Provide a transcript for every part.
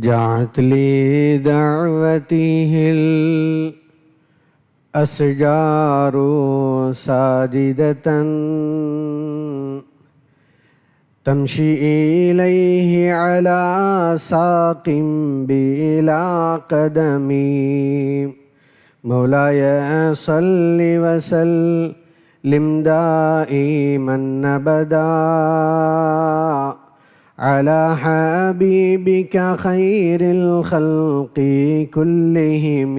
جعت لدعوته الأشجار ساجدة تمشي إليه على ساق بلا قدم مولاي صل وسلم دائما أبدا على حبيبك خير الخلق كلهم.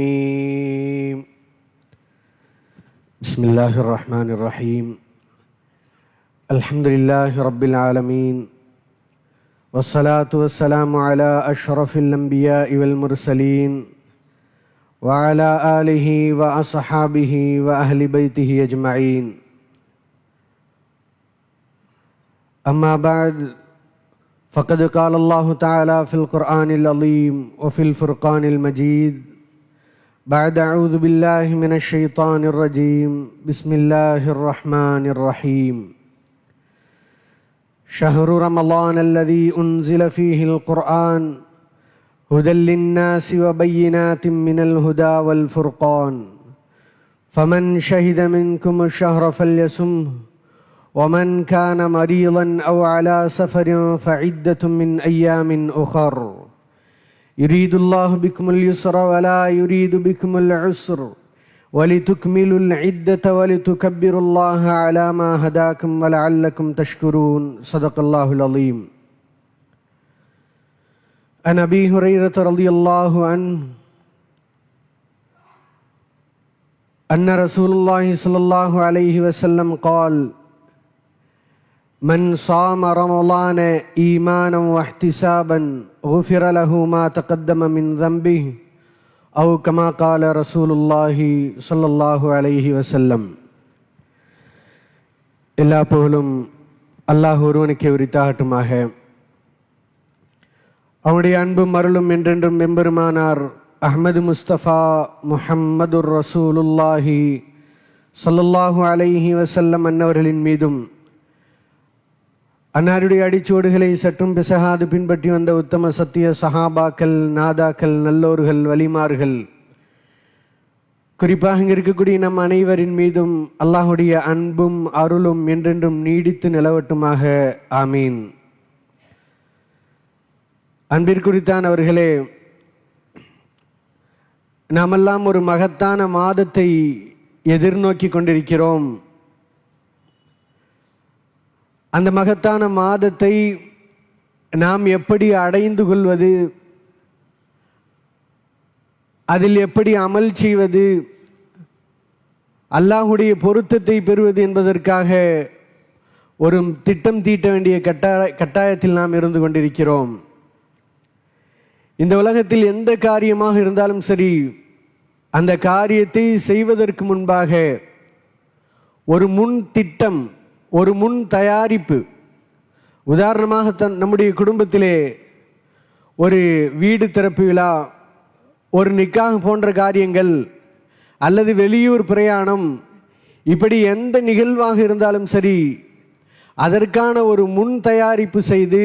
بسم الله الرحمن الرحيم. الحمد لله رب العالمين، والصلاة والسلام على أشرف الأنبياء والمرسلين وعلى آله وأصحابه وأهل بيته أجمعين. أما بعد، فقد قال الله تعالى في القرآن العظيم وفي الفرقان المجيد بعد أعوذ بالله من الشيطان الرجيم بسم الله الرحمن الرحيم. شهر رمضان الذي أنزل فيه القرآن هدى للناس وبينات من الهدى والفرقان فمن شهد منكم الشهر فليصمه ومن كان مريضا أو على سفر فعدة من أيام أخر يريد الله بكم اليسر ولا يريد بكم العسر ولتكملوا العدة ولتكبروا الله على ما هداكم ولعلكم تشكرون. صدق الله العظيم. عن أبي هريرة رضي الله عنه أن رسول الله صلى الله عليه وسلم قال: من صام رمضان إيمانا واحتسابا غفر له ما تقدم من ذنبه أو كما قال رسول الله صلى الله عليه وسلم. எல்லா புகழும் அல்லாஹ் ஒருவனுக்கே உரித்தாகட்டுமாக. அவனுடைய அன்பும் அருளும் என்றென்றும் எம்பெருமானார் அஹ்மது முஸ்தபா முஹம்மதுர் ரசூலுல்லாஹி ஸல்லல்லாஹு அலைஹி வஸல்லம் அன்னவர்களின் மீதும் அன்னாருடைய அடிச்சோடுகளை சற்றும் பிசகாது பின்பற்றி வந்த உத்தம சத்திய சஹாபாக்கள், நாதாக்கள், நல்லோர்கள், வலிமார்கள், குறிப்பாக இங்கே இருக்கக்கூடிய நம் அனைவரின் மீதும் அல்லாஹுடைய அன்பும் அருளும் என்றென்றும் நீடித்து நிலவட்டுமாக. ஆமீன். அன்பிற்குரித்தானவர்களே, நாமெல்லாம் ஒரு மகத்தான மாதத்தை எதிர்நோக்கி கொண்டிருக்கிறோம். அந்த மகத்தான மாதத்தை நாம் எப்படி அடைந்து கொள்வது, அதில் எப்படி அமல் செய்வது, அல்லாஹுடைய பொருத்தத்தை பெறுவது என்பதற்காக ஒரு திட்டம் தீட்ட வேண்டிய கட்டாயத்தில் நாம் இருந்து கொண்டிருக்கிறோம். இந்த உலகத்தில் எந்த காரியமாக இருந்தாலும் சரி, அந்த காரியத்தை செய்வதற்கு முன்பாக ஒரு முன் திட்டம், ஒரு முன் தயாரிப்பு. உதாரணமாக நம்முடைய குடும்பத்திலே ஒரு வீடு திறப்பு விழா, ஒரு நிக்காஹ் போன்ற காரியங்கள், அல்லது வெளியூர் பிரயாணம், இப்படி எந்த நிகழ்வாக இருந்தாலும் சரி, அதற்கான ஒரு முன் தயாரிப்பு செய்து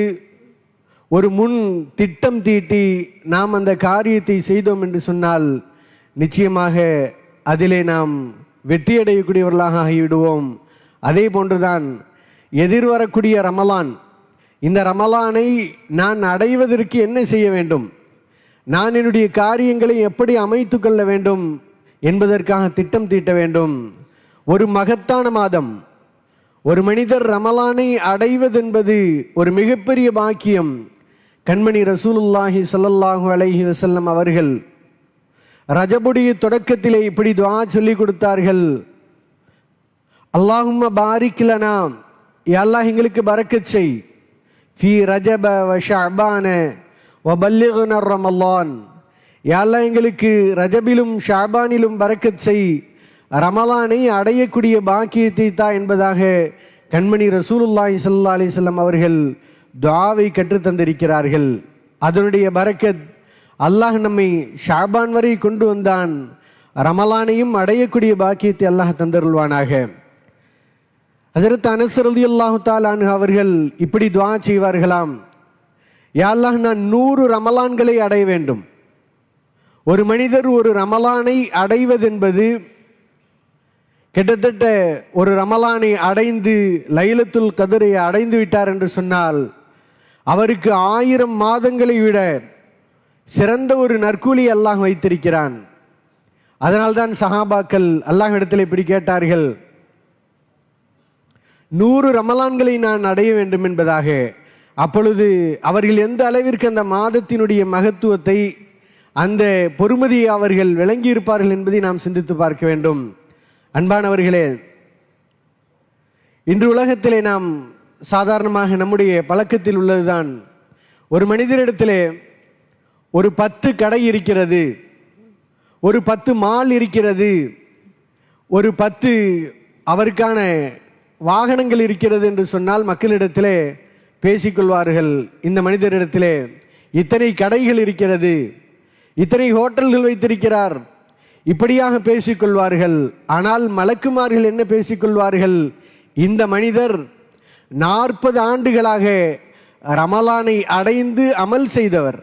ஒரு முன் திட்டம் தீட்டி நாம் அந்த காரியத்தை செய்தோம் என்று சொன்னால் நிச்சயமாக அதிலே நாம் வெற்றியடையக்கூடியவர்களாக ஆகிவிடுவோம். அதே போன்றுதான் எதிர்வரக்கூடிய ரமலான், இந்த ரமலானை நான் அடைவதற்கு என்ன செய்ய வேண்டும், நான் என்னுடைய காரியங்களை எப்படி அமைத்து கொள்ள வேண்டும் என்பதற்காக திட்டம் தீட்ட வேண்டும். ஒரு மகத்தான மாதம். ஒரு மனிதர் ரமலானை அடைவதென்பது ஒரு மிகப்பெரிய பாக்கியம். கண்மணி ரசூலுல்லாஹி ஸல்லல்லாஹு அலைஹி வஸல்லம் அவர்கள் ரஜபுடைய தொடக்கத்திலே இப்படி துஆ சொல்லி கொடுத்தார்கள்: அல்லாஹும்ம பாரிக் லனா, யா அல்லாஹ் எங்களுக்கு பரக்கத் செய், ஃபீ ரஜப வ ஷஅபான வ பல்லிக்னா ரமலான், யா அல்லாஹ் எங்களுக்கு ரஜபிலும் ஷஅபானிலும் பரக்கத் செய், ரமலானை அடையக்கூடிய பாக்கியத்தை தா என்பதாக கண்மணி ரசூலுல்லாஹி ஸல்லல்லாஹு அலைஹி வஸல்லம் அவர்கள் துஆவை கற்றுத்தந்திருக்கிறார்கள். அதனுடைய பரக்கத் அல்லாஹ் நம்மை ஷஅபான் வரை கொண்டு வந்தான். ரமலானையும் அடையக்கூடிய பாக்கியத்தை அல்லாஹ் தந்தருள்வானாக. ஹஜரத் அனஸ் ரலியல்லாஹு தஆலா அன்ஹு அவர்கள் இப்படி துஆ செய்வார்களாம்: யா அல்லாஹ், நான் 100 ரமலான்களை அடைய வேண்டும். ஒரு மனிதர் ஒரு ரமலானை அடைவதென்பது கிட்டத்தட்ட ஒரு ரமலானை அடைந்து லைலத்துல் கதரை அடைந்து விட்டார் என்று சொன்னால் அவருக்கு 1000 மாதங்களை விட சிறந்த ஒரு நற்கூலி அல்லாஹ் வைத்திருக்கிறான். அதனால்தான் சஹாபாக்கள் அல்லாஹ்விடத்தில் இப்படி கேட்டார்கள், 100 ரமலான்களை நான் அடைய வேண்டும் என்பதாக. அப்பொழுது அவர்கள் எந்த அளவிற்கு அந்த மாதத்தினுடைய மகத்துவத்தை, அந்த பொறுமதியை அவர்கள் விளங்கி இருப்பார்கள் என்பதை நாம் சிந்தித்து பார்க்க வேண்டும். அன்பானவர்களே, இன்று உலகத்திலே நாம் சாதாரணமாக நம்முடைய பழக்கத்தில் உள்ளதுதான், ஒரு மனிதரிடத்திலே ஒரு 10 கடை இருக்கிறது, ஒரு 10 மால் இருக்கிறது, ஒரு 10 அவருக்கான வாகனங்கள் இருக்கிறது என்று சொன்னால் மக்களிடத்திலே பேசிக்கொள்வார்கள், இந்த மனிதரிடத்திலே இத்தனை கடைகள் இருக்கிறது, இத்தனை ஹோட்டல்கள் வைத்திருக்கிறார், இப்படியாக பேசிக்கொள்வார்கள். ஆனால் மலக்குமார்கள் என்ன பேசிக்கொள்வார்கள்? இந்த மனிதர் 40 ஆண்டுகளாக ரமலானை அடைந்து அமல் செய்தவர்,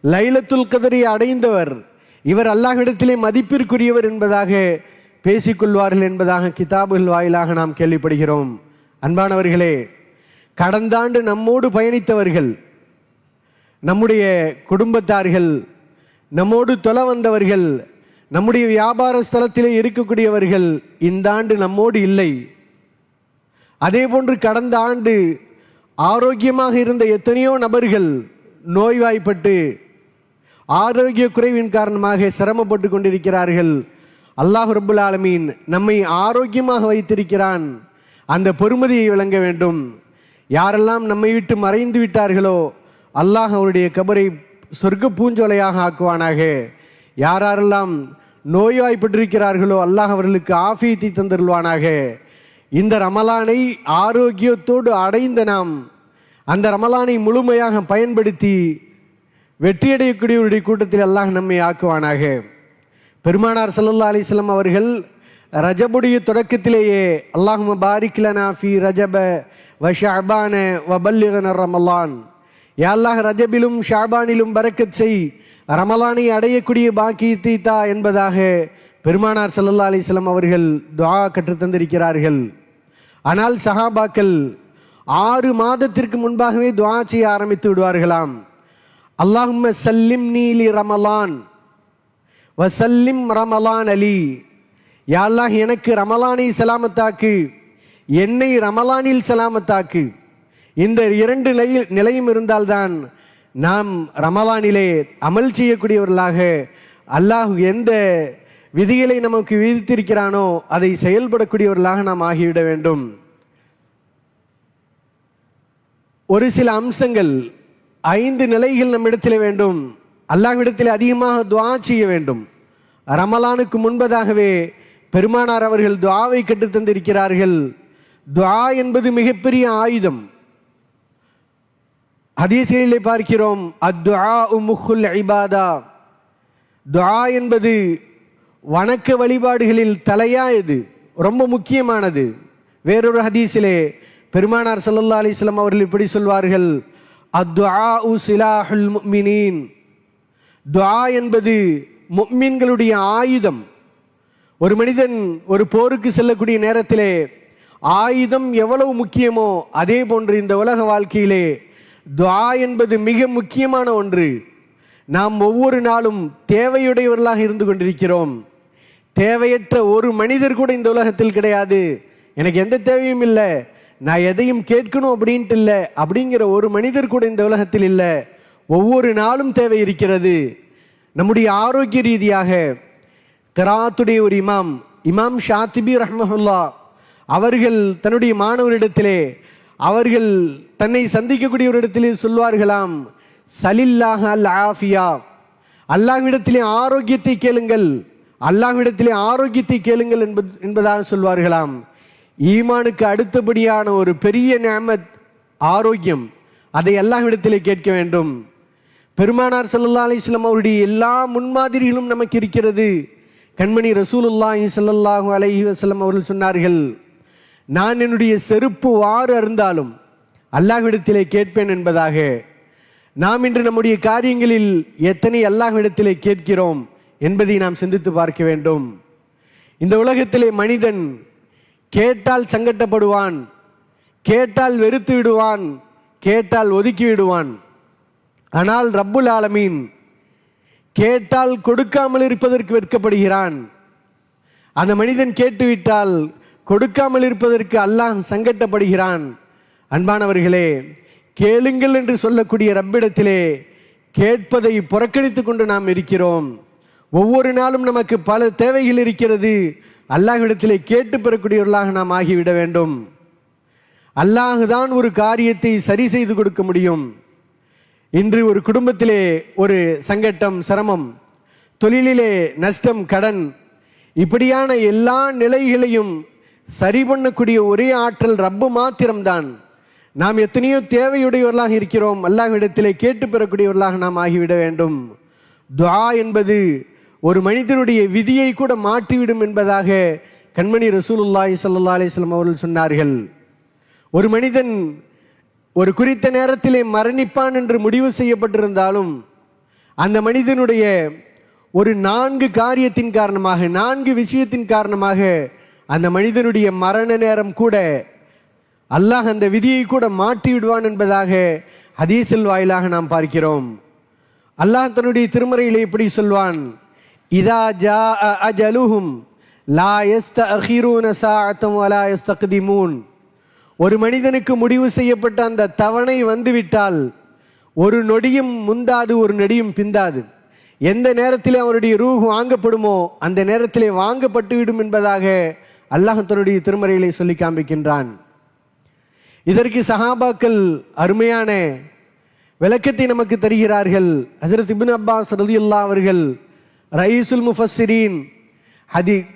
லைலத்துல் கதரை அடைந்தவர், இவர் அல்லாஹ்விடத்திலே மதிப்பிற்குரியவர் என்பதாக பேசிக்கொள்வார்கள் என்பதாக கிதாபுகள் வாயிலாக நாம் கேள்விப்படுகிறோம். அன்பானவர்களே, கடந்த ஆண்டு நம்மோடு பயணித்தவர்கள், நம்முடைய குடும்பத்தார்கள், நம்மோடு தொலை வந்தவர்கள், நம்முடைய வியாபார ஸ்தலத்திலே இருக்கக்கூடியவர்கள் இந்த ஆண்டு நம்மோடு இல்லை. அதே போன்று கடந்த ஆண்டு ஆரோக்கியமாக இருந்த எத்தனையோ நபர்கள் நோய்வாய்ப்பட்டு ஆரோக்கிய குறைவின் காரணமாக சிரமப்பட்டு கொண்டிருக்கிறார்கள். அல்லாஹ் ரப்புல் ஆலமீன் நம்மை ஆரோக்கியமாக வைத்திருக்கிறான். அந்த பொறுமதியை விளங்க வேண்டும். யாரெல்லாம் நம்மை விட்டு மறைந்து விட்டார்களோ அல்லாஹ் அவருடைய கபரை சொர்க்க பூஞ்சோலையாக ஆக்குவானாக. யாரெல்லாம் நோய்வாய்ப்பட்டிருக்கிறார்களோ அல்லாஹ் அவர்களுக்கு ஆஃபியத்தை தந்தருள்வானாக. இந்த ரமலானை ஆரோக்கியத்தோடு அடைந்த நாம் அந்த ரமலானை முழுமையாக பயன்படுத்தி வெற்றியடையக்கூடியவருடைய கூட்டத்தில் அல்லாஹ் நம்மை ஆக்குவானாக. பெருமானார் ஸல்லல்லாஹு அலைஹி வஸல்லம் அவர்கள் ரஜபுடைய தொடக்கத்திலேயே அல்லாஹும்ம பாரிக் லனா ஃபீ ரஜப வ ஷஅபான வ பல்லிகனா ரமலான், யா அல்லாஹ் ரஜபிலும் ஷஅபானிலும் பரக்கத் செய், ரமலானை அடையக்கூடிய பாக்கியத்தை தா என்பதாக பெருமானார் ஸல்லல்லாஹு அலைஹி வஸல்லம் அவர்கள் துஆ கற்றுத் தந்திருக்கிறார்கள். ஆனால் சஹாபாக்கள் 6 மாதத்திற்கு முன்பாகவே துஆ செய்ய ஆரம்பித்து விடுவார்களாம். அல்லாஹும்ம சல்லிம்னி லி ரமலான் வ சல்லிம் ரமலான் அலி, யா அல்லாஹ் எனக்கு ரமலானை சலாமத்தாக்கு, என்னை ரமலானில் சலாமத்தாக்கு. இந்த 2 நிலையும் இருந்தால்தான் நாம் ரமலானிலே அமல் செய்யக்கூடியவர்களாக, அல்லாஹ் எந்த விதிகளை நமக்கு விதித்திருக்கிறானோ அதை செயல்படக்கூடியவர்களாக நாம் ஆகிவிட வேண்டும். ஒரு சில அம்சங்கள், 5 நிலைகள் நம்மிடத்தில் வேண்டும். அல்லாஹ்விடத்தில் அதிகமாக துஆ செய்ய வேண்டும். ரமலானுக்கு முன்பதாகவே பெருமானார் அவர்கள் துஆவை கற்றுத் தந்திருக்கிறார்கள். துஆ என்பது மிகப்பெரிய ஆயுதம். ஹதீஸிலே பார்க்கிறோம், அத்துஆஉ முஹுல் இபாதா, துஆ என்பது வணக்க வழிபாடுகளில் தலையாயது, ரொம்ப முக்கியமானது. வேறொரு ஹதீஸிலே பெருமானார் ஸல்லல்லாஹு அலைஹி வஸல்லம் அவர்கள் இப்படி சொல்வார்கள், அத்துஆஉ சிலாஹுல் முஃமினீன், துஆ என்பது முஃமின்களுடைய ஆயுதம். ஒரு மனிதன் ஒரு போருக்கு செல்லக்கூடிய நேரத்திலே ஆயுதம் எவ்வளவு முக்கியமோ அதே போன்று இந்த உலக வாழ்க்கையிலே துஆ என்பது மிக முக்கியமான ஒன்று. நாம் ஒவ்வொரு நாளும் தேவையுடையவர்களாக இருந்து கொண்டிருக்கிறோம். தேவையற்ற ஒரு மனிதர் கூட இந்த உலகத்தில் கிடையாது. எனக்கு எந்த தேவையும் இல்லை, நான் எதையும் கேட்கணும் அப்படின்ட்டு இல்லை அப்படிங்கிற ஒரு மனிதர் கூட இந்த உலகத்தில் இல்லை. ஒவ்வொரு நாளும் தேவை இருக்கிறது. நம்முடைய ஆரோக்கிய ரீதியாக கிராத்துடைய ஒரு இமாம் ஷாத்திபி ரஹ்மஹுல்லா அவர்கள் தன்னுடைய மாணவரிடத்திலே, அவர்கள் தன்னை சந்திக்கக்கூடியவரிடத்திலே சொல்வார்களாம், சலில்லாஹ் அல் ஆஃபியா, அல்லாஹ்விடத்திலே ஆரோக்கியத்தை கேளுங்கள், அல்லாஹ்விடத்திலே ஆரோக்கியத்தை கேளுங்கள் என்பதாக சொல்வார்களாம். ஈமானுக்கு அடுத்தபடியான ஒரு பெரிய நிஅமத் ஆரோக்கியம், அதை அல்லாஹ்விடத்திலே கேட்க வேண்டும். பெருமானார் ஸல்லல்லாஹு அலைஹி வஸல்லம் அவருடைய எல்லா முன்மாதிரிகளும் நமக்கு இருக்கிறது. கண்மணி ரசூலுல்லாஹி ஸல்லல்லாஹு அலைஹி வஸல்லம் அவர்கள் சொன்னார்கள், நான் என்னுடைய செருப்பு வாறு அருந்தாலும் அல்லாஹ்விடத்திலே கேட்பேன் என்பதாக. நாம் இன்று நம்முடைய காரியங்களில் எத்தனை அல்லாஹ்விடத்திலே கேட்கிறோம் என்பதை நாம் சிந்தித்து பார்க்க வேண்டும். இந்த உலகத்திலே மனிதன் கேட்டால் சங்கட்டப்படுவான், கேட்டால் வெறுத்து விடுவான், கேட்டால் ஒதுக்கி விடுவான். ஆனால் ரப்புல் ஆலமீன் கேட்டால் கொடுக்காமல் இருப்பதற்கு வெட்கப்படுகிறான். அந்த மனிதன் கேட்டுவிட்டால் கொடுக்காமல் இருப்பதற்கு அல்லாஹ் சங்கட்டப்படுகிறான். அன்பானவர்களே, கேளுங்கள் என்று சொல்லக்கூடிய ரப்பிடத்திலே கேட்பதை புறக்கணித்து கொண்டு நாம் இருக்கிறோம். ஒவ்வொரு நாளும் நமக்கு பல தேவைகள் இருக்கிறது. அல்லாஹ்விடத்திலே கேட்டு பெறக்கூடியவர்களாக நாம் ஆகிவிட வேண்டும். அல்லாஹ் தான் ஒரு காரியத்தை சரி செய்து கொடுக்க முடியும். இன்று ஒரு குடும்பத்திலே ஒரு சங்கட்டம், சிரமம், தொழிலிலே நஷ்டம், கடன், இப்படியான எல்லா நிலைகளையும் சரி பண்ணக்கூடிய ஒரே ஆற்றல் ரப்பு மாத்திரம்தான். நாம் எத்தனையோ தேவையுடையவர்களாக இருக்கிறோம். அல்லாஹ்விடத்திலே கேட்டு பெறக்கூடியவர்களாக நாம் ஆகிவிட வேண்டும். துஆ என்பது ஒரு மனிதனுடைய விதியை கூட மாற்றிவிடும் என்பதாக கண்மணி ரசூலுல்லாஹி ஸல்லல்லாஹு அலைஹி வஸல்லம் அவர்கள் சொன்னார்கள். ஒரு மனிதன் ஒரு குறித்த நேரத்திலே மரணிப்பான் என்று முடிவு செய்யப்பட்டிருந்தாலும் அந்த மனிதனுடைய ஒரு 4 காரியத்தின் காரணமாக, 4 விஷயத்தின் காரணமாக அந்த மனிதனுடைய மரண நேரம் கூட அல்லாஹ் அந்த விதியை கூட மாற்றி விடுவான் என்பதாக ஹதீஸில் வாயிலாக நாம் பார்க்கிறோம். அல்லாஹ் தன்னுடைய திருமறையிலே இப்படி சொல்வான், இதா ஜாஅ அஜலுஹும் லா யஸ்தஅகிரூன ஸாஅத்தன் வலா யஸ்தக்திமூன். ஒரு மனிதனுக்கு முடிவு செய்யப்பட்ட அந்த தவணை வந்துவிட்டால் ஒரு நொடியும் முந்தாது, ஒரு நொடியும் பிந்தாது. எந்த நேரத்திலே அவருடைய ரூஹ் வாங்கப்படுமோ அந்த நேரத்திலே வாங்கப்பட்டு விடும் என்பதாக அல்லாஹ் தன்னுடைய திருமறையிலே சொல்லி காண்பிக்கின்றான். இதற்கு சஹாபாக்கள் அருமையான விளக்கத்தை நமக்கு தருகிறார்கள். ஹஜ்ரத் இப்னு அப்பாஸ் ரலியல்லாஹு அவர்கள், ரயீசுல் முஃபஸ்ஸிரீன்,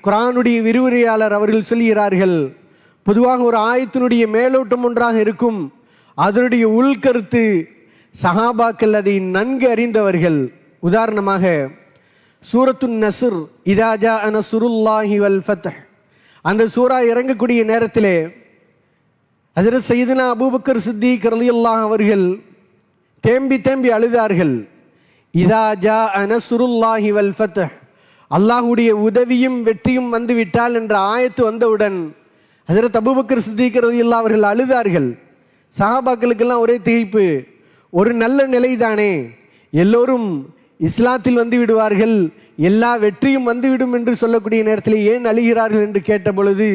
குர்ஆனுடைய விரிவுரையாளர் அவர்கள் சொல்கிறார்கள், பொதுவாக ஒரு ஆயத்தினுடைய மேலோட்டம் ஒன்றாக இருக்கும், அதனுடைய உள்கருத்து சஹாபாக்கள் அதை நன்கு அறிந்தவர்கள். உதாரணமாக சூரத்துன் நஸ்ர், இதா ஜாஅ நஸ்ருல்லாஹி வல் ஃபத்ஹ், அந்த சூரா இறங்கக்கூடிய நேரத்திலே ஹஜ்ரத் சையதுனா அபூபக்கர் சித்திக் ரலியல்லாஹு அவர்கள் தேம்பி தேம்பி அழுதார்கள். இதா ஜாஅ நஸ்ருல்லாஹி வல் ஃபத்ஹ், அல்லாஹ்வுடைய உதவியும் வெற்றியும் வந்துவிட்டால் என்ற ஆயத்து வந்தவுடன் ஹஜ்ரத் அபூபக்கர் சித்திக் ரலியல்லாஹு அவர்கள் அழுதார்கள். சஹாபாக்களுக்கெல்லாம் ஒரே திகைப்பு. ஒரு நல்ல நிலைதானே, எல்லோரும் இஸ்லாத்தில் வந்து விடுவார்கள், எல்லா வெற்றியும் வந்துவிடும் என்று சொல்லக்கூடிய நேரத்தில் ஏன் அழுகிறார்கள் என்று கேட்ட பொழுது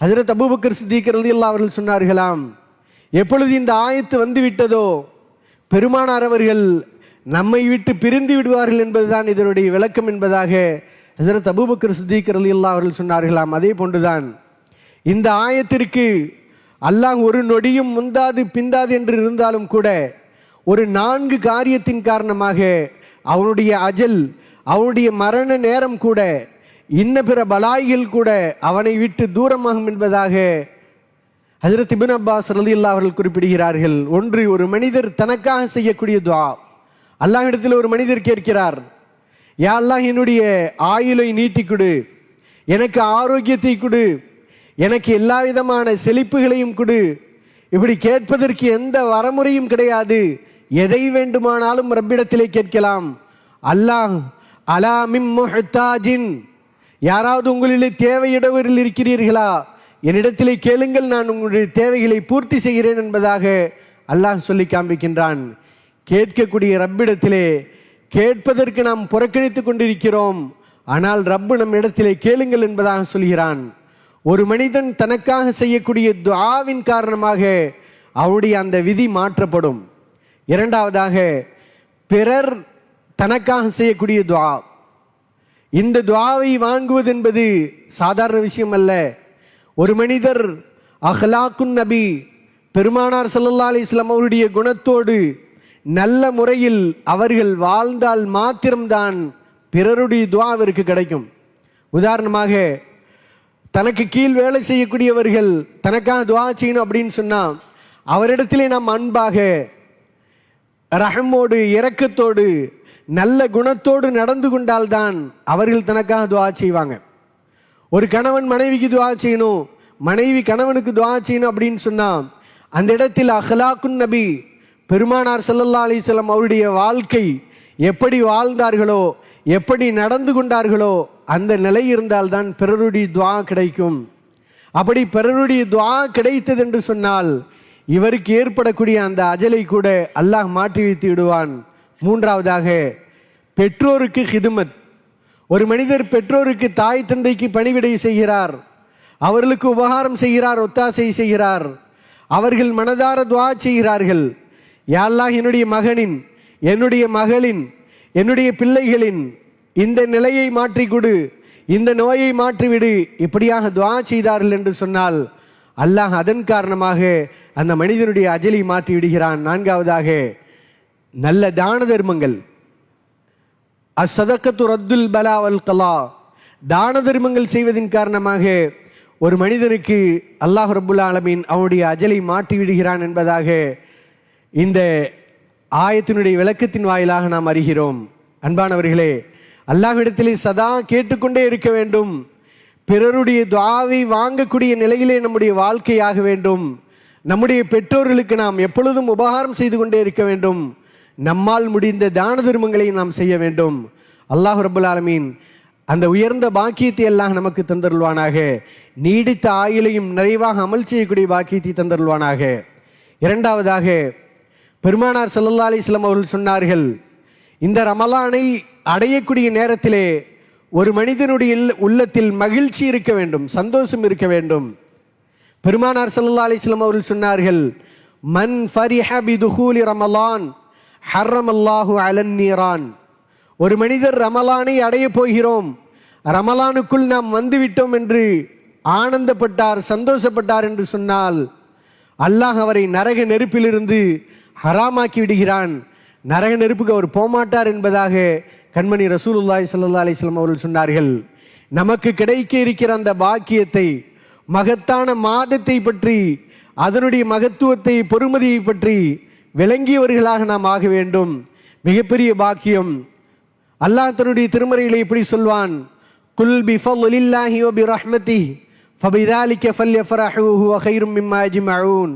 ஹஜ்ரத் அபூபக்கர் சித்திக் ரலியல்லாஹு அவர்கள் சொன்னார்களாம், எப்பொழுது இந்த ஆயத்து வந்து விட்டதோ பெருமானார் அவர்கள் நம்மை விட்டு பிரிந்து விடுவார்கள் என்பதுதான் இதனுடைய விளக்கம் என்பதாக ஹஜ்ரத் அபூபக்கர் சித்திக் ரலியல்லாஹு அவர்கள் சொன்னார்களாம். அதே போன்றுதான் இந்த ஆயத்திற்கு அல்லாஹ் ஒரு நொடியும் முந்தாது பிந்தாது என்று இருந்தாலும் கூட ஒரு 4 காரியத்தின் காரணமாக அவனுடைய அஜல், அவனுடைய மரண நேரம் கூட, இன்ன பிற பலாய்கள் கூட அவனை விட்டு தூரமாகும் என்பதாக ஹஜ்ரத் இப்னு அப்பாஸ் ரலியல்லாஹு அவர்கள் குறிப்பிடுகிறார்கள். ஒன்று, ஒரு மனிதர் தனக்காக செய்யக்கூடிய துஆ. அல்லாஹ்விடத்தில் ஒரு மனிதர் கேட்கிறார், யா அல்லாஹ், என்னுடைய ஆயுளை நீட்டி கொடு, எனக்கு ஆரோக்கியத்தை கொடு, எனக்கு எல்லா விதமான செழிப்புகளையும் கொடு. இப்படி கேட்பதற்கு எந்த வரமுறையும் கிடையாது. எதை வேண்டுமானாலும் ரப்பிடத்திலே கேட்கலாம். அல்லாஹ் அலா மிம் முஹ்தாஜின், யாராவது உங்களிலே தேவையுடையவர்கள் இருக்கிறீர்களா, என்னிடத்திலே கேளுங்கள், நான் உங்களுடைய தேவைகளை பூர்த்தி செய்கிறேன் என்பதாக அல்லாஹ் சொல்லி காண்பிக்கின்றான். கேட்கக்கூடிய ரப்பிடத்திலே கேட்பதற்கு நாம் புறக்கணித்து கொண்டிருக்கிறோம். ஆனால் ரப்பு நம் இடத்திலே கேளுங்கள் என்பதாக சொல்கிறான். ஒரு மனிதன் தனக்காக செய்யக்கூடிய துஆவின் காரணமாக அவருடைய அந்த விதி மாற்றப்படும். இரண்டாவதாக, பிறர் தனக்காக செய்யக்கூடிய துஆ. இந்த துஆவை வாங்குவது என்பது சாதாரண விஷயம் அல்ல. ஒரு மனிதர் அஹ்லாக்குன் நபி, பெருமானார் ஸல்லல்லாஹு அலைஹி வஸல்லம் அவருடைய குணத்தோடு நல்ல முறையில் அவர்கள் வாழ்ந்தால் மாத்திரம்தான் பிறருடைய துஆ அவருக்கு கிடைக்கும். உதாரணமாக, தனக்கு கீழ் வேலை செய்யக்கூடியவர்கள் தனக்காக துஆ செய்யணும் அப்படின்னு சொன்னா அவரிடத்திலே நாம் அன்பாக, ரஹமோடு, இரக்கத்தோடு, நல்ல குணத்தோடு நடந்து கொண்டால்தான் அவர்கள் தனக்காக துஆ செய்வாங்க. ஒரு கணவன் மனைவிக்கு துஆ செய்யணும், மனைவி கணவனுக்கு துஆ செய்யணும் அப்படின்னு சொன்னா அந்த இடத்தில் அஹ்லாக்குன் நபி, பெருமானார் ஸல்லல்லாஹு அலைஹி வஸல்லம் அவருடைய வாழ்க்கை எப்படி வாழ்ந்தார்களோ, எப்படி நடந்து கொண்டார்களோ அந்த நிலை இருந்தால்தான் பிறருடைய துஆ கிடைக்கும். அப்படி பிறருடைய துஆ கிடைத்தது என்று சொன்னால் இவருக்கு ஏற்படக்கூடிய அந்த அஜலை கூட அல்லாஹ் மாற்றி வைத்து விடுவான். மூன்றாவதாக பெற்றோருக்கு ஹிதுமத். ஒரு மனிதர் பெற்றோருக்கு, தாய் தந்தைக்கு பணிவிடை செய்கிறார், அவர்களுக்கு உபகாரம் செய்கிறார், ஒத்தாசை செய்கிறார், அவர்கள் மனதார துஆ செய்கிறார்கள். யா அல்லாஹ், என்னுடைய மகனின், என்னுடைய மகளின், என்னுடைய பிள்ளைகளின் இந்த நிலையை மாற்றி கொடு, இந்த நோயை மாற்றிவிடு, இப்படியாக துஆ செய்தார்கள் என்று சொன்னால் அல்லாஹ் அதன் காரணமாக அந்த மனிதனுடைய அஜலை மாற்றி விடுகிறான். நான்காவதாக நல்ல தான தர்மங்கள். அஸ்ஸதகத்து ரத்துல் பலா வல் கலா. தான தர்மங்கள் செய்வதன் காரணமாக ஒரு மனிதனுக்கு அல்லாஹ் ரப்புல் ஆலமீன் அவனுடைய அஜலை மாற்றி விடுகிறான் என்பதாக இந்த ஆயத்தினுடைய விளக்கத்தின் வாயிலாக நாம் அறிகிறோம். அன்பானவர்களே, அல்லாஹ்விடத்திலே சதா கேட்டுக்கொண்டே இருக்க வேண்டும். பிறருடைய துஆவை வாங்கக்கூடிய நிலையிலே நம்முடைய வாழ்க்கையாக வேண்டும். நம்முடைய பெற்றோர்களுக்கு நாம் எப்பொழுதும் உபகாரம் செய்து கொண்டே இருக்க வேண்டும். நம்மால் முடிந்த தான தர்மங்களை நாம் செய்ய வேண்டும். அல்லாஹ் ரப்புல் ஆலமீன் அந்த உயர்ந்த பாக்கியத்தை எல்லாம் நமக்கு தந்தருள்வானாக. நீடித்த ஆயுளையும் நிறைவாக அமல் செய்யக்கூடிய பாக்கியத்தை தந்தருள்வானாக. இரண்டாவதாக பெருமானார் ஸல்லல்லாஹு அலைஹி வஸல்லம் அவர்கள் சொன்னார்கள், இந்த ரமலானை அடையக்கூடிய நேரத்திலே ஒரு மனிதனுடைய உள்ளத்தில் மகிழ்ச்சி இருக்க வேண்டும், சந்தோஷம் இருக்க வேண்டும். பெருமானார் ஸல்லல்லாஹு அலைஹி வஸல்லம் அவர்கள் சொன்னார்கள், மன் ஃபரிஹ பிதுஹூலி ரமலான் ஹர்ரமல்லாஹு அலன் நீரான். ஒரு மனிதர் ரமலானை அடைய போகிறோம், ரமலானுக்குள் நாம் வந்துவிட்டோம் என்று ஆனந்தப்பட்டார், சந்தோஷப்பட்டார் என்று சொன்னால் அல்லாஹ் அவரை நரக நெருப்பிலிருந்து ஹராமாக்கி விடுகிறான். நரக நெருப்புக்கு அவர் போமாட்டார் என்பதாக கண்மணி ரசூலுல்லாஹி ஸல்லல்லாஹு அலைஹி வஸல்லம் அவர்கள் சொன்னார்கள். நமக்கு கிடைக்க இருக்கிற அந்த பாக்கியத்தை, மகத்தான மாதத்தை பற்றி, அதனுடைய மகத்துவத்தை, பொறுமதியை பற்றி விளங்கியவர்களாக நாம் ஆக வேண்டும். மிகப்பெரிய பாக்கியம். அல்லாஹ் தன்னுடைய திருமறையிலே இப்படி சொல்வான், குல் பிஃபضலில்லாஹி வ பிரஹ்மதிஹி ஃபபிதாலிக ஃபல்யஃபரஹூ ஹுவ கைரும் மிம்மா யஜ்மஊன்.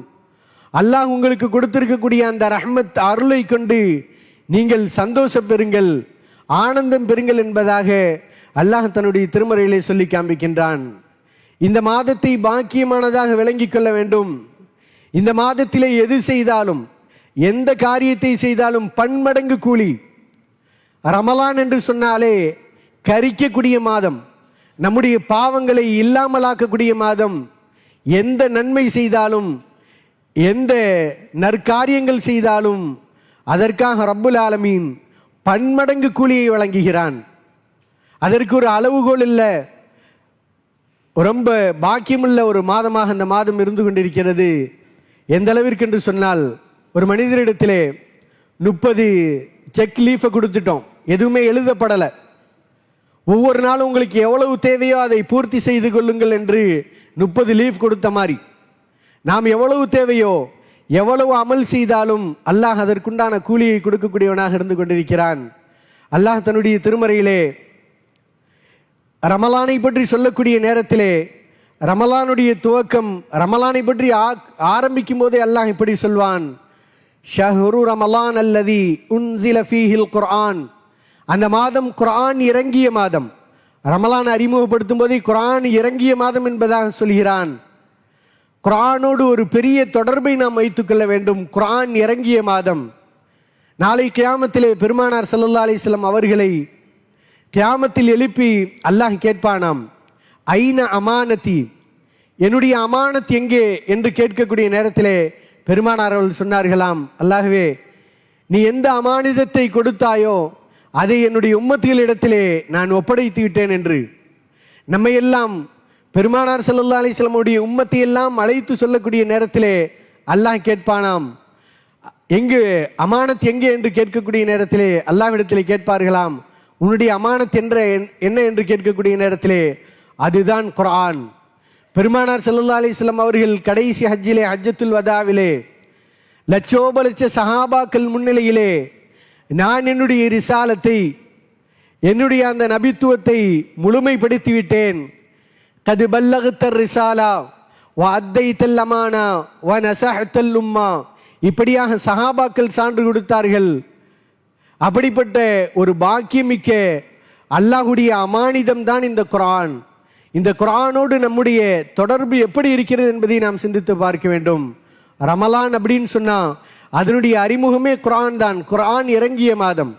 அல்லாஹ் உங்களுக்கு கொடுத்திருக்கக்கூடிய அந்த ரஹ்மத், அருளை கொண்டு நீங்கள் சந்தோஷம் பெறுங்கள், ஆனந்தம் பெறுங்கள் என்பதாக அல்லாஹ் தன்னுடைய திருமறையிலே சொல்லி காண்பிக்கின்றான். இந்த மாதத்தை பாக்கியமானதாக விளங்கிக் கொள்ள வேண்டும். இந்த மாதத்திலே எது செய்தாலும், எந்த காரியத்தை செய்தாலும் பன்மடங்கு கூலி. ரமலான் என்று சொன்னாலே கரிக்கக்கூடிய மாதம், நம்முடைய பாவங்களை இல்லாமலாக்கக்கூடிய மாதம். எந்த நன்மை செய்தாலும், எந்த நற்காரியங்கள் செய்தாலும் அதற்காக ரப்புல் ஆலமீன் பன்மடங்கு கூலியை வழங்குகிறான். அதற்கு ஒரு அளவுகோல் இல்லை. ரொம்ப பாக்கியமுள்ள ஒரு மாதமாக அந்த மாதம் இருந்து கொண்டிருக்கிறது. எந்த அளவிற்கு என்று சொன்னால், ஒரு மனிதரிடத்திலே 30 செக் லீஃபை கொடுத்துட்டோம், எதுவுமே எழுதப்படலை. ஒவ்வொரு நாளும் உங்களுக்கு எவ்வளவு தேவையோ அதை பூர்த்தி செய்து கொள்ளுங்கள் என்று 30 லீஃப் கொடுத்த மாதிரி நாம் எவ்வளவு தேவையோ, எவ்வளவு அமல் செய்தாலும் அல்லாஹ் அதற்குண்டான கூலியை கொடுக்கக்கூடியவனாக இருந்து கொண்டிருக்கிறான். அல்லாஹ் தன்னுடைய திருமறையிலே ரமலானை பற்றி சொல்லக்கூடிய நேரத்திலே, ரமலானுடைய துவக்கம், ரமலானை பற்றி ஆரம்பிக்கும் போதே அல்லாஹ் இப்படி சொல்வான், ஷஹ்ரு ரமலான் அல்லதி உன்சில ஃபீஹில் குர்ஆன். அந்த மாதம் குர்ஆன் இறங்கிய மாதம். ரமலான் அறிமுகப்படுத்தும் போதே குர்ஆன் இறங்கிய மாதம் என்பதாக சொல்கிறான். குர்ஆனோடு ஒரு பெரிய தொடர்பை நாம் வைத்துக்கொள்ள வேண்டும். குர்ஆன் இறங்கிய மாதம். நாளை கியாமத்திலே பெருமானார் ஸல்லல்லாஹு அலைஹி வஸல்லம் அவர்களை கியாமத்தில் எழுப்பி அல்லாஹ் கேட்பானாம், ஐன அமானதி, என்னுடைய அமானத் எங்கே என்று கேட்கக்கூடிய நேரத்திலே பெருமானார் அவர்கள் சொன்னார்களாம், அல்லாஹ்வே, நீ எந்த அமானிதத்தை கொடுத்தாயோ அதை என்னுடைய உம்மத்திகளிடத்திலே நான் ஒப்படைத்து விட்டேன் என்று. நம்மை எல்லாம் பெருமானார் ஸல்லல்லாஹு அலைஹி வஸல்லம் உடைய உம்மத்தை எல்லாம் அழைத்து சொல்லக்கூடிய நேரத்திலே அல்லாஹ் கேட்பானாம், எங்கு அமானத் எங்கே என்று கேட்கக்கூடிய நேரத்திலே அல்லாஹ்விடத்திலே கேட்பார்களாம், உன்னுடைய அமானத் என்ன என்று கேட்கக்கூடிய நேரத்திலே அதுதான் குர்ஆன். பெருமானார் ஸல்லல்லாஹு அலைஹி வஸல்லம் அவர்கள் கடைசி ஹஜ்ஜிலே, ஹஜ்ஜத்துல் வதாவிலே, லட்சோப லட்ச சஹாபாக்கள் முன்னிலையிலே நான் என்னுடைய ரிசாலத்தை, என்னுடைய அந்த நபித்துவத்தை முழுமைப்படுத்தி விட்டேன். கது பல்லகத்தர் ரிசாலா வ அத்தைத்தல் அமானா வ நஸஹத்தல் உம்மா இப்படியாக சஹாபாக்கள் சான்று கொடுத்தார்கள். அப்படிப்பட்ட ஒரு பாக்கியமிக்க அல்லாஹ்வுடைய அமானிதம் தான் இந்த குர்ஆன். இந்த குர்ஆனோடு நம்முடைய தொடர்பு எப்படி இருக்கிறது என்பதை நாம் சிந்தித்து பார்க்க வேண்டும். ரமலான் அப்படின்னு சொன்னா அதனுடைய அறிமுகமே குர்ஆன் தான். குர்ஆன் இறங்கிய மாதம்.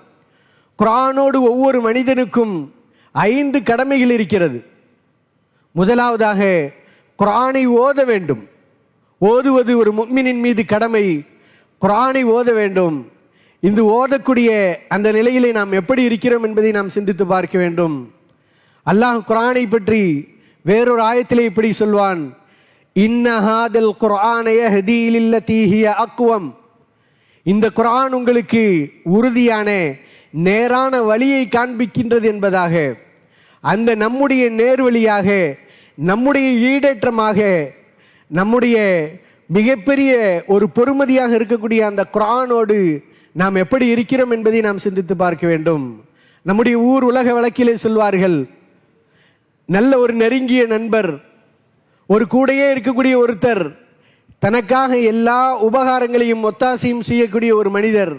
குர்ஆனோடு ஒவ்வொரு மனிதனுக்கும் 5 கடமைகள் இருக்கிறது. முதலாவதாக குர்ஆனை ஓத வேண்டும். ஓதுவது ஒரு முஃமினின் மீது கடமை. குர்ஆனை ஓத வேண்டும். இந்த ஓதக்கூடிய அந்த நிலையிலே நாம் எப்படி இருக்கிறோம் என்பதை நாம் சிந்தித்து பார்க்க வேண்டும். அல்லாஹ் குர்ஆனை பற்றி வேறொரு ஆயத்திலே இப்படி சொல்வான், இன்ன ஹாதல் குர்ஆன யஹ்தி லில்லதி ஹிய அக்வம். இந்த குர்ஆன் உங்களுக்கு உறுதியான நேரான வழியை காண்பிக்கின்றது என்பதாக. அந்த நம்முடைய நேர்வழியாக, நம்முடைய ஈடேற்றமாக, நம்முடைய மிகப்பெரிய ஒரு பொறுமதியாக இருக்கக்கூடிய அந்த குர்ஆனோடு நாம் எப்படி இருக்கிறோம் என்பதை நாம் சிந்தித்து பார்க்க வேண்டும். நம்முடைய ஊர் உலக வழக்கிலே சொல்வார்கள், நல்ல ஒரு நெருங்கிய நண்பர், ஒரு கூடையே இருக்கக்கூடிய ஒருத்தர், தனக்காக எல்லா உபகாரங்களையும் ஒத்தாசையும் செய்யக்கூடிய ஒரு மனிதர்,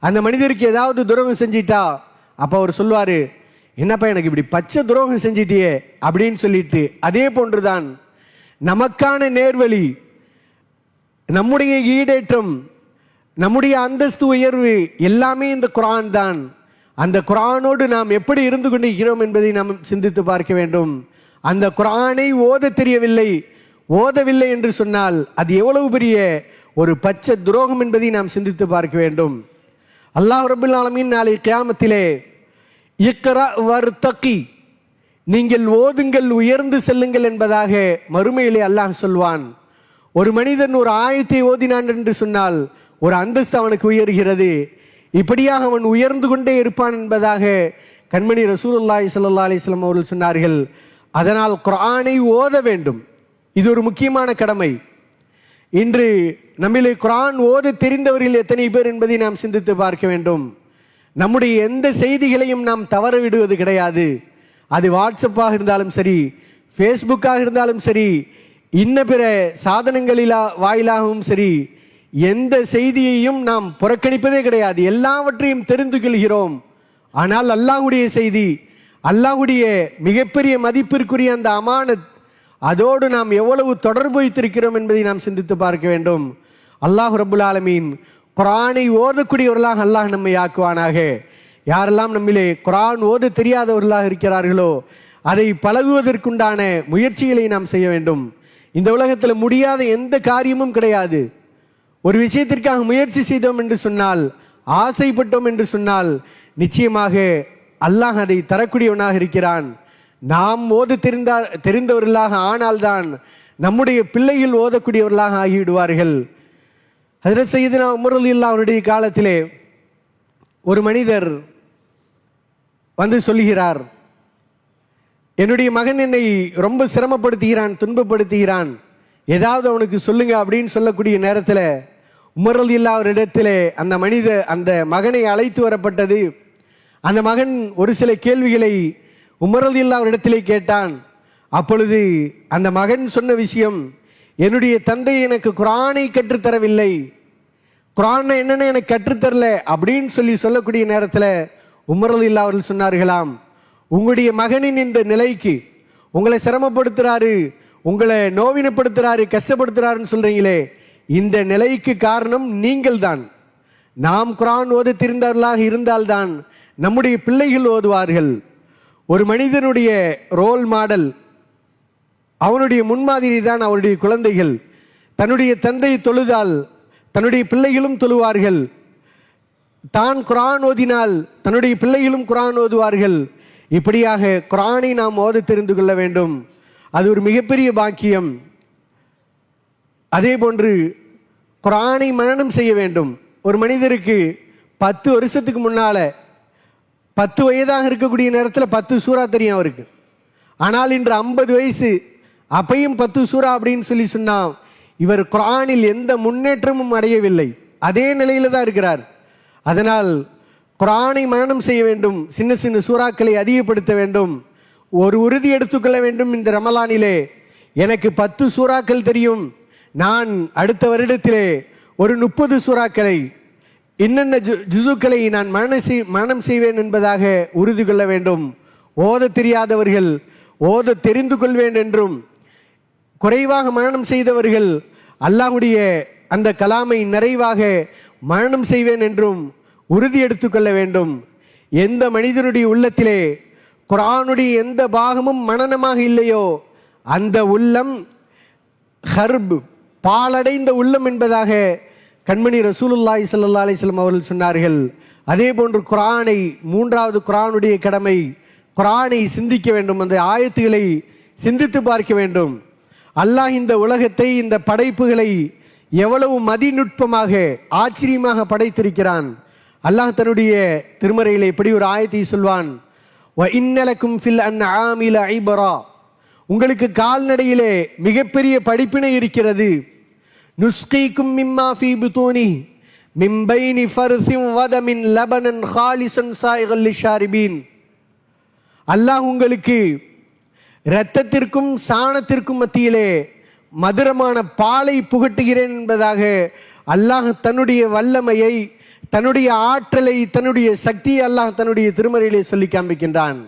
அந்த மனிதருக்கு ஏதாவது துரோகம் செஞ்சிட்டா அப்போ அவர் சொல்வார், என்னப்பா எனக்கு இப்படி பச்சை துரோகம் செஞ்சிட்டியே அப்படின்னு சொல்லிட்டு. அதே போன்றுதான் நமக்கான நேர்வழி, நம்முடைய ஈடேற்றம், நம்முடைய அந்தஸ்து உயர்வு எல்லாமே இந்த குர்ஆன் தான். அந்த குர்ஆனோடு நாம் எப்படி இருந்து கொண்டிருக்கிறோம் என்பதை நாம் சிந்தித்து பார்க்க வேண்டும். அந்த குர்ஆனை ஓத தெரியவில்லை, ஓதவில்லை என்று சொன்னால் அது எவ்வளவு பெரிய ஒரு பச்சை துரோகம் என்பதை நாம் சிந்தித்து பார்க்க வேண்டும். அல்லாஹ் ரப்பல் ஆலமீன் நாளை கியாமத்திலே இக்ரா வர்தகி, நீங்கள் ஓதுங்கள் உயர்ந்து செல்லுங்கள் என்பதாக மறுமையிலே அல்லாஹ் சொல்வான். ஒரு மனிதன் ஒரு ஆயத்தை ஓதினான் என்று சொன்னால் ஒரு அந்தஸ்து அவனுக்கு உயர்கிறது. இப்படியாக அவன் உயர்ந்து கொண்டே இருப்பான் என்பதாக கண்மணி ரசூலுல்லாஹி ஸல்லல்லாஹு அலைஹி வஸல்லம் அவர்கள் சொன்னார்கள். அதனால் குர்ஆனை ஓத வேண்டும். இது ஒரு முக்கியமான கடமை. இன்று நம்மிலே குர்ஆன் ஓத தெரிந்தவர்கள் எத்தனை பேர் என்பதை நாம் சிந்தித்து பார்க்க வேண்டும். நம்முடைய எந்த செய்திகளையும் நாம் தவற விடுவது கிடையாது. அது வாட்ஸ்அப்பாக இருந்தாலும் சரி, ஃபேஸ்புக்காக இருந்தாலும் சரி, இன்ன பிற சாதனங்களில் வாயிலாகவும் சரி, எந்த செய்தியையும் நாம் புறக்கணிப்பதே கிடையாது. எல்லாவற்றையும் தெரிந்து கொள்கிறோம். ஆனால் அல்லாஹ்வுடைய செய்தி, அல்லாஹ்வுடைய மிகப்பெரிய மதிப்பிற்குரிய அந்த அமானத், அதோடு நாம் எவ்வளவு தொடர்பு வைத்திருக்கிறோம் என்பதை நாம் சிந்தித்து பார்க்க வேண்டும். அல்லாஹ் ரப்புல் ஆலமீன் குர்ஆனை ஓதக்கூடியவர்களாக அல்லாஹ் நம்மை ஆக்குவானாக. யாரெல்லாம் நம்மிலே குர்ஆன் ஓத தெரியாதவர்களாக இருக்கிறார்களோ அதை பழகுவதற்குண்டான முயற்சிகளை நாம் செய்ய வேண்டும். இந்த உலகத்தில் முடியாத எந்த காரியமும் கிடையாது. ஒரு விஷயத்திற்காக முயற்சி செய்தோம் என்று சொன்னால், ஆசைப்பட்டோம் என்று சொன்னால், நிச்சயமாக அல்லாஹ் அதை தரக்கூடியவனாக இருக்கிறான். நாம் ஓத தெரிந்தவர்களாக ஆனால்தான் நம்முடைய பிள்ளைகள் ஓதக்கூடியவர்களாக ஆகிவிடுவார்கள். ஹஜ்ரத் சையதுனா உமர் ரலியல்லாஹு அவருடைய காலத்திலே ஒரு மனிதர் வந்து சொல்லுகிறார், என்னுடைய மகன் என்னை ரொம்ப சிரமப்படுத்துகிறான், துன்பப்படுத்துகிறான், ஏதாவது அவனுக்கு சொல்லுங்க அப்படின்னு சொல்லக்கூடிய நேரத்தில் உமர் ரலியல்லாஹு அவரிடத்திலே அந்த மகனை அழைத்து வரப்பட்டது. அந்த மகன் ஒரு சில கேள்விகளை உமர் ரலியல்லாஹு அவரிடத்திலே கேட்டான். அப்பொழுது அந்த மகன் சொன்ன விஷயம், என்னுடைய தந்தை எனக்கு குர்ஆனை கற்றுத்தரவில்லை, குர்ஆன் என்னன்னு எனக்கு கற்றுத்தரல அப்படின்னு சொல்லக்கூடிய நேரத்தில் உமர் ரலியல்லாஹு அவர்கள் சொன்னார்களாம், உங்களுடைய மகனின் இந்த நிலைக்கு, உங்களை சிரமப்படுத்துறாரு, உங்களை நோவினப்படுத்துறாரு, கஷ்டப்படுத்துறாருன்னு சொல்றீங்களே, இந்த நிலைக்கு காரணம் நீங்கள் தான். நாம் குர்ஆன் ஓத தெரிந்தவர்களாக இருந்தால்தான் நம்முடைய பிள்ளைகள் ஓதுவார்கள். ஒரு மனிதனுடைய ரோல் மாடல், அவனுடைய முன்மாதிரி தான் அவருடைய குழந்தைகள். தன்னுடைய தந்தை தொழுதால் தன்னுடைய பிள்ளைகளும் தொழுவார்கள். தான் குர்ஆன் ஓதினால் தன்னுடைய பிள்ளைகளும் குர்ஆன் ஓதுவார்கள். இப்படியாக குர்ஆனை நாம் ஓத தெரிந்து கொள்ள வேண்டும். அது ஒரு மிகப்பெரிய பாக்கியம். அதே போன்று குர்ஆனை மனனம் செய்ய வேண்டும். ஒரு மனிதருக்கு 10 வருஷத்துக்கு முன்னால 10 வயதாக இருக்கக்கூடிய நேரத்தில் 10 சூறா தெரியும் அவருக்கு. ஆனால் இன்று 50 வயசு, அப்பையும் 10 சூறா அப்படின்னு சொன்னா இவர் குர்ஆனில் எந்த முன்னேற்றமும் அடையவில்லை, அதே நிலையில தான் இருக்கிறார். அதனால் குர்ஆனை மனனம் செய்ய வேண்டும். சின்ன சின்ன சூறாக்களை அதிகப்படுத்த வேண்டும். ஒரு உறுதி எடுத்துக்கொள்ள வேண்டும், இந்த ரமலானிலே எனக்கு 10 சூறாக்கள் தெரியும், நான் அடுத்த வருடத்திலே ஒரு 30 சூறாக்களை இன்னென்ன ஜுசுக்களை நான் மரணம் செய்வேன் என்பதாக உறுதி கொள்ள வேண்டும். ஓத தெரியாதவர்கள் ஓத தெரிந்து கொள்வேன் என்றும், குறைவாக மரணம் செய்தவர்கள் அல்லாஹ்வுடைய அந்த கலாமை நிறைவாக மரணம் செய்வேன் என்றும் உறுதி எடுத்துக்கொள்ள வேண்டும். எந்த மனிதனுடைய உள்ளத்திலே குர்ஆனுடைய எந்த பாகமும் மனனமாக இல்லையோ அந்த உள்ளம் ஹர்ப், பாலடைந்த உள்ளம் என்பதாக கண்மணி ரசூலுல்லாஹி ஸல்லல்லாஹு அலைஹி வஸல்லம் அவர்கள் சொன்னார்கள். அதே போன்று குர்ஆனை, மூன்றாவது குர்ஆனுடைய கடமை குர்ஆனை சிந்திக்க வேண்டும், அந்த ஆயத்துகளை சிந்தித்து பார்க்க வேண்டும். அல்லாஹ் இந்த உலகத்தை, இந்த படைப்புகளை எவ்வளவு மதிநுட்பமாக ஆச்சரியமாக படைத்திருக்கிறான். அல்லாஹ் தன்னுடைய திருமறையிலே இப்படி ஒரு ஆயத்தை சொல்வான், வ இன்னலக்கும் ஃபில் அன்ஆமி லஇப்ரா, உங்களுக்கு கால்நடையிலே மிகப்பெரிய படிப்பினை இருக்கிறது. நுஸ்கீக்கும் மிம்மா ஃபீ புதூனி மின் பைனி ஃபர்ஸின் வதமின் லபனன் ஹாலிசன் சாயிகல் லிஷாரிபீன். அல்லாஹ் உங்களுக்கு இரத்தத்திற்கும் சாணத்திற்கும் மத்தியிலே மதுரமான பாலை புகட்டுகிறேன் என்பதாக அல்லாஹ் தன்னுடைய வல்லமையை, தன்னுடைய ஆற்றலை, தன்னுடைய சக்தியை அல்லாஹ் தன்னுடைய திருமறையிலே சொல்லி காண்பிக்கின்றான்.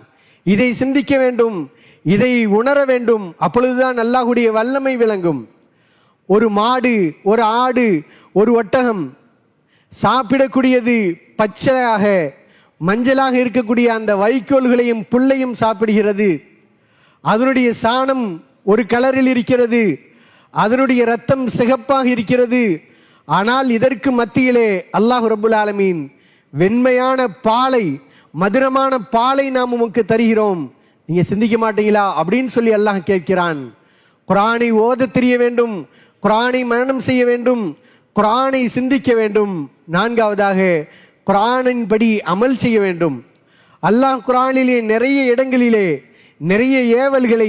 இதை சிந்திக்க வேண்டும், இதை உணர வேண்டும். அப்பொழுதுதான் அல்லாஹ்வுடைய வல்லமை விளங்கும். ஒரு மாடு, ஒரு ஆடு, ஒரு ஒட்டகம் சாப்பிடக்கூடியது பச்சையாக மஞ்சளாக இருக்கக்கூடிய அந்த வைக்கோல்களையும் புல்லையும் சாப்பிடுகிறது. அதனுடைய சாணம் ஒரு கலரில் இருக்கிறது, அதனுடைய இரத்தம் சிகப்பாக இருக்கிறது. ஆனால் இதற்கு மத்தியிலே அல்லாஹ் ரப்புல் ஆலமீன் வெண்மையான பாலை, மதுரமான பாலை நாம் உமக்கு தருகிறோம், நீங்க சிந்திக்க மாட்டீங்களா அப்படின்னு சொல்லி அல்லாஹ் கேட்கிறான். குர்ஆனை ஓத தெரிய வேண்டும், குர்ஆனை மனனம் செய்ய வேண்டும், குர்ஆனை சிந்திக்க வேண்டும். நான்காவதாக குர்ஆனின் படி அமல் செய்ய வேண்டும். அல்லாஹ் குர்ஆனிலே நிறைய இடங்களிலே நிறைய ஏவல்களை,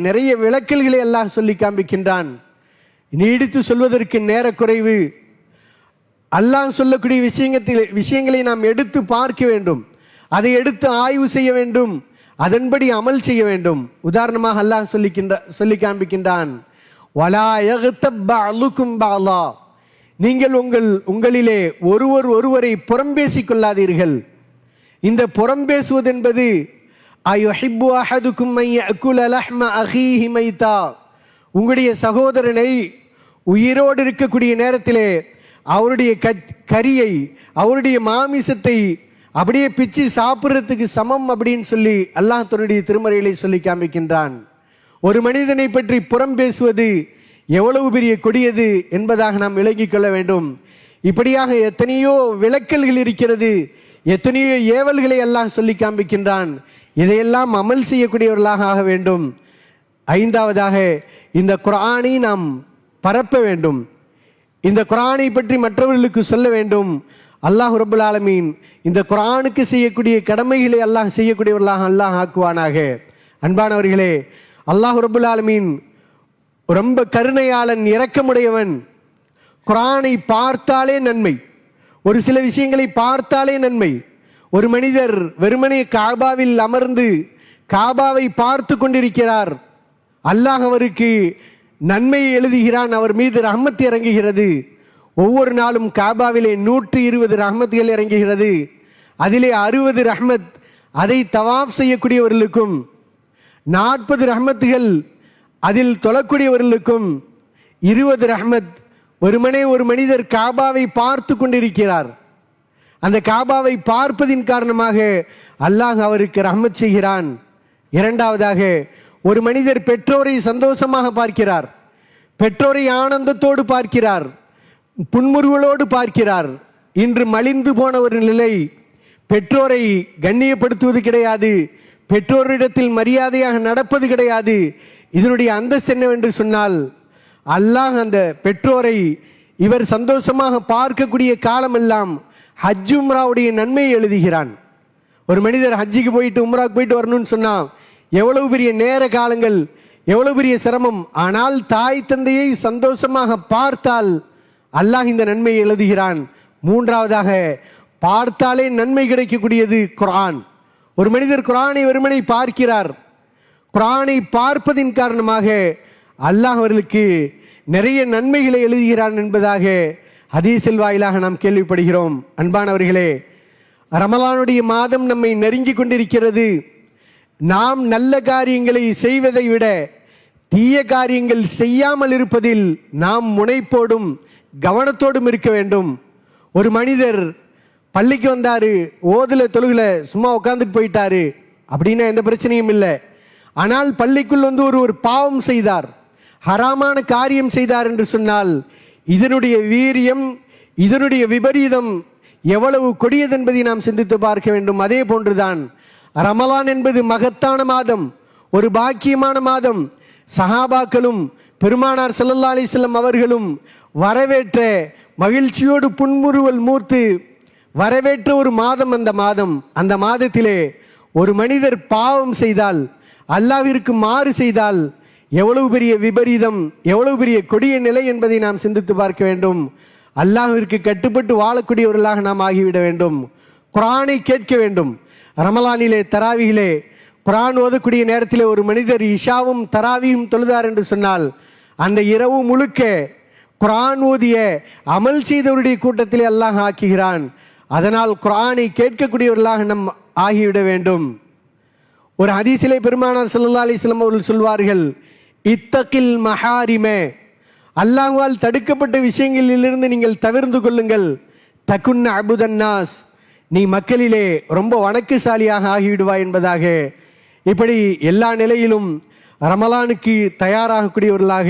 நிறைய விளக்கல்களை அல்லாஹ் சொல்லி காண்பிக்கின்றான். நீடித்து சொல்வதற்கு நேர குறைவு. அல்லாஹ் சொல்லக்கூடிய விஷயங்களை நாம் எடுத்து பார்க்க வேண்டும், அதை எடுத்து ஆய்வு செய்ய வேண்டும், அதன்படி அமல் செய்ய வேண்டும். உதாரணமாக அல்லாஹ் சொல்லி காண்பிக்கின்றான், வலா யக்தப் பஅலுக்கும் பஅலா, நீங்கள் உங்களிலே ஒருவரை புறம்பேசிக் கொள்ளாதீர்கள். இந்த புறம்பேசுவது என்பது அயுஹிப்பு அஹதுக்கும் அன் யஅகுல லஹ்ம அஹீஹி மைதா, உங்களுடைய சகோதரனை உயிரோடு இருக்கக்கூடிய நேரத்திலே அவருடைய கரியை, அவருடைய மாமிசத்தை அப்படியே பிச்சு சாப்பிட்றதுக்கு சமம் அப்படின்னு சொல்லி அல்லாஹ் தன்னுடைய திருமறையிலே சொல்லி காண்பிக்கின்றான். ஒரு மனிதனை பற்றி புறம் பேசுவது எவ்வளவு பெரிய கொடியது என்பதாக நாம் விளங்கிக் கொள்ள வேண்டும். இப்படியாக எத்தனையோ விளக்கல்கள் இருக்கிறது, எத்தனையோ ஏவல்களை அல்லாஹ் சொல்லி காண்பிக்கின்றான். இதையெல்லாம் அமல் செய்யக்கூடியவர்களாக ஆக வேண்டும். ஐந்தாவதாக இந்த குர்ஆனை நாம் பரப்ப வேண்டும், இந்த குர்ஆனை பற்றி மற்றவர்களுக்கு சொல்ல வேண்டும். அல்லாஹ் ரப்புல் ஆலமீன் இந்த குர்ஆனுக்கு செய்யக்கூடிய கடமைகளை அல்லாஹ் செய்யக்கூடியவர்களாக அல்லாஹ் ஆக்குவானாக. அன்பானவர்களே, அல்லாஹ் ரப்புல் ஆலமீன் ரொம்ப கருணையாளன், இரக்கமுடையவன். குர்ஆனை பார்த்தாலே நன்மை, ஒரு சில விஷயங்களை பார்த்தாலே நன்மை. ஒரு மனிதர் வெறுமனே காபாவில் அமர்ந்து காபாவை பார்த்து கொண்டிருக்கிறார், அல்லாஹ் அவருக்கு நன்மையை எழுதுகிறான், அவர் மீது ரஹ்மத் இறங்குகிறது. ஒவ்வொரு நாளும் காபாவிலே 120 ரஹ்மத்துகள் இறங்குகிறது. அதிலே 60 ரஹ்மத் அதை தவாஃப் செய்யக்கூடியவர்களுக்கும், 40 ரஹ்மத்துகள் அதில் தொழக்கூடியவர்களுக்கும், 20 ரஹ்மத் வெறுமனே ஒரு மனிதர் காபாவை பார்த்து கொண்டிருக்கிறார். அந்த காபாவை பார்ப்பதின் காரணமாக அல்லாஹ் அவருக்கு ரஹ்மத் செய்கிறான். இரண்டாவதாக, ஒரு மனிதர் பெற்றோரை சந்தோஷமாக பார்க்கிறார், பெற்றோரை ஆனந்தத்தோடு பார்க்கிறார், புன்முறுவலோடு பார்க்கிறார். இன்று மலிந்து போன ஒரு நிலை, பெற்றோரை கண்ணியப்படுத்துவது கிடையாது, பெற்றோரிடத்தில் மரியாதையாக நடப்பது கிடையாது. இதனுடைய அந்தஸ்து என்னவென்று சொன்னால், அல்லாஹ் அந்த பெற்றோரை இவர் சந்தோஷமாக பார்க்கக்கூடிய காலமெல்லாம் ஹஜ் உம்ராவுடைய நன்மையை எழுதுகிறான். ஒரு மனிதர் ஹஜ்ஜிக்கு போயிட்டு உம்ராவுக்கு போயிட்டு வரணும்னு சொன்னா எவ்வளவு பெரிய நேர காலங்கள், எவ்வளவு பெரிய சிரமம். ஆனால் தாய் தந்தையை சந்தோஷமாக பார்த்தால் அல்லாஹ் இந்த நன்மையை எழுதுகிறான். மூன்றாவதாக, பார்த்தாலே நன்மை கிடைக்கக்கூடியது குர்ஆன். ஒரு மனிதர் குர்ஆனை வெறுமனை பார்க்கிறார், குர்ஆனை பார்ப்பதின் காரணமாக அல்லாஹ் அவர்களுக்கு நிறைய நன்மைகளை எழுதுகிறான் என்பதாக ஹதீஸில் வாயிலாக நாம் கேள்விப்படுகிறோம். அன்பானவர்களே, ரமலானுடைய மாதம் நம்மை நெருங்கி கொண்டிருக்கிறது. நாம் நல்ல காரியங்களை செய்வதை விட தீய காரியங்கள் செய்யாமல் இருப்பதில் நாம் முனைப்போடும் கவனத்தோடும் இருக்க வேண்டும். ஒரு மனிதர் பள்ளிக்கு வந்தாரு, ஓதுல தொழுகல, சும்மா உட்காந்துட்டு போயிட்டாரு அப்படின்னா எந்த பிரச்சனையும் இல்லை. ஆனால் பள்ளிக்குள் வந்து ஒரு பாவம் செய்தார், ஹராமான காரியம் செய்தார் என்று சொன்னால் இதனுடைய வீரியம், இதனுடைய விபரீதம் எவ்வளவு கொடியது என்பதை நாம் சிந்தித்து பார்க்க வேண்டும். அதே போன்றுதான் ரமலான் என்பது மகத்தான மாதம், ஒரு பாக்கியமான மாதம். சஹாபாக்களும் பெருமானார் ஸல்லல்லாஹு அலைஹி வஸல்லம் அவர்களும் வரவேற்ற, மகிழ்ச்சியோடு புன்முறுவல் மூர்த்து வரவேற்ற ஒரு மாதம் அந்த மாதம். அந்த மாதத்திலே ஒரு மனிதர் பாவம் செய்தால், அல்லாஹ்விற்கு மாறு செய்தால் எவ்வளவு பெரிய விபரீதம், எவ்வளவு பெரிய கொடிய நிலை என்பதை நாம் சிந்தித்து பார்க்க வேண்டும். அல்லாஹ்விற்கு கட்டுப்பட்டு வாழக்கூடியவர்களாக நாம் ஆகிவிட வேண்டும். குர்ஆனை கேட்க வேண்டும். ரமலானிலே தராவியிலே குர்ஆன் ஓதக்கூடிய நேரத்திலே ஒரு மனிதர் இஷாவும் தராவியும் தொழுதார் என்று சொன்னால் அந்த இரவு முழுக்க குர்ஆன் ஓதிய அமல் செய்தவருடைய கூட்டத்திலே அல்லாஹ் ஆக்குகிறான். அதனால் குர்ஆனை கேட்கக்கூடியவர்களாக நம் ஆகிவிட வேண்டும். ஒரு ஹதீஸிலே பெருமானார் ஸல்லல்லாஹு அலைஹி வஸல்லம் அவர்கள் சொல்வார்கள், இத்தகில் மஹாரிமே, அல்லாஹ்வால் தடுக்கப்பட்ட விஷயங்களிலிருந்து நீங்கள் தவிர்ந்து கொள்ளுங்கள். தகுன்ன அபுதன்னாஸ், நீ மக்களிலே ரொம்ப வணக்கசாலியாக ஆகிவிடுவாய் என்பதாக. இப்படி எல்லா நிலையிலும் ரமலானுக்கு தயாராகக்கூடியவர்களாக,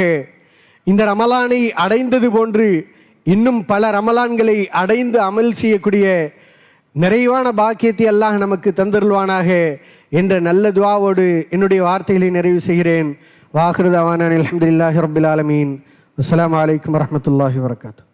இந்த ரமலானை அடைந்தது போன்று இன்னும் பல ரமலான்களை அடைந்து அமல் செய்யக்கூடிய நிறைவான பாக்கியத்தை அல்லாஹ் நமக்கு தந்தருள்வானாக என்ற நல்ல துஆவோடு என்னுடைய வார்த்தைகளை நிறைவு செய்கிறேன். வாஹிரு தவானா அல்ஹம்துலில்லாஹி ரப்பில் ஆலமீன். அஸ்ஸலாமு அலைக்கும் வரஹ்மத்துல்லாஹி வபரகாத்துஹு.